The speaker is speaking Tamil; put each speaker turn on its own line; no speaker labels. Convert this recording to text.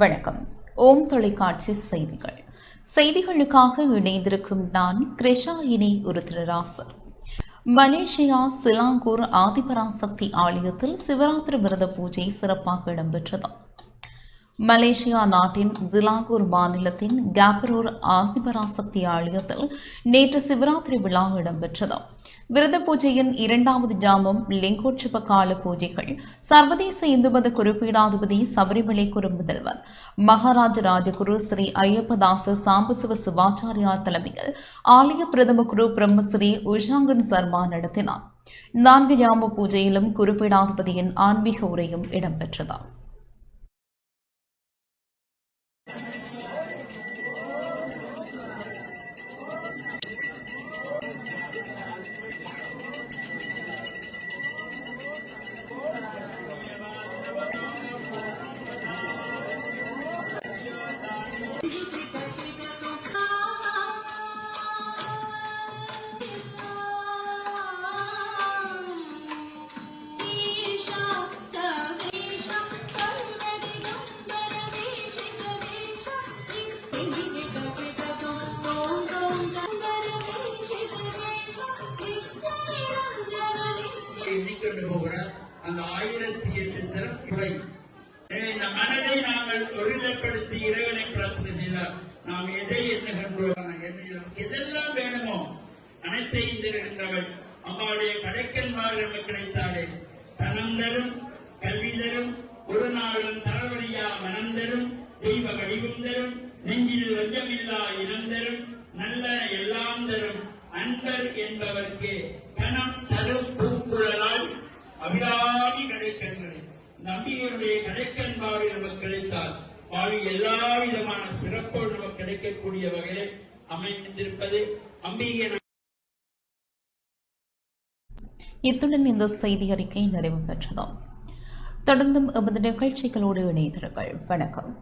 வணக்கம். ஓம் தொலைக்காட்சி செய்திகள். செய்திகளுக்காக இணைந்திருக்கும் நான் கிருஷாயினி உருத்திரராசர். மலேசியா சிலாங்கூர் ஆதிபராசக்தி ஆலயத்தில் சிவராத்திரி விரத பூஜை சிறப்பாக இடம்பெற்றது. மலேசியா நாட்டின் சிலாங்கூர் மாநிலத்தின் கேப்பரூர் ஆதிபராசக்தி ஆலயத்தில் நேற்று சிவராத்திரி விழா இடம்பெற்றது. விரத பூஜையின் இரண்டாவது ஜாமம் லிங்கோற்சவ கால பூஜைகள் சர்வதேச இந்து மத குறிப்பீடாதிபதி சபரிமலை குரு முதல்வர் மகாராஜ ராஜகுரு ஸ்ரீ ஐயப்பதாச சாம்பசிவ சிவாச்சாரியார் தலைமையில் ஆலய பிரதம குரு பிரம்மஸ்ரீ உஷாங்கன் சர்மா நடத்தினார். 4 ஜாம பூஜையிலும் குறிப்பீடாதிபதியின் ஆன்மீக உரையும் இடம்பெற்றது.
எண்ணிக்கொண்டு போகிற அந்த 1008 திறப்புரை இந்த மனதை நாங்கள் ஒருநிலைப்படுத்தி இறைவனை பிரார்த்தனை செய்தால் நாம் எதை எண்ணுகின்றோம், எதெல்லாம் வேணுமோ அனைத்தையும் தருகின்றவள் அம்மாவுடைய கடைக்கன்மார்கள் கிடைத்தாலே தனம் தரும், கல்வி தரும், ஒரு நாளும் தரவழியா மனம் தரும், தெய்வ வடிவம் தரும், நெஞ்சில் வஞ்சமில்லா இனம் தரும், நல்ல எல்லாம் தரும், அன்பர் என்பவர்க்கு கனம் தரும் பூக்குழலால் அபிராமி கிடைக்கின்றன. நம்பிக்கையுடைய கடைக்கன்பாடு நமக்கு கிடைத்தால் வாழ்வி எல்லா விதமான சிறப்போடு நமக்கு கிடைக்கக்கூடிய வகையில் அமைந்திருப்பது அம்பிகை.
இத்துடன் இந்த செய்தி அறிக்கை நிறைவு பெற்றது. தொடர்ந்தும் எமது நிகழ்ச்சிகளோடு இணைந்திருங்கள். வணக்கம்.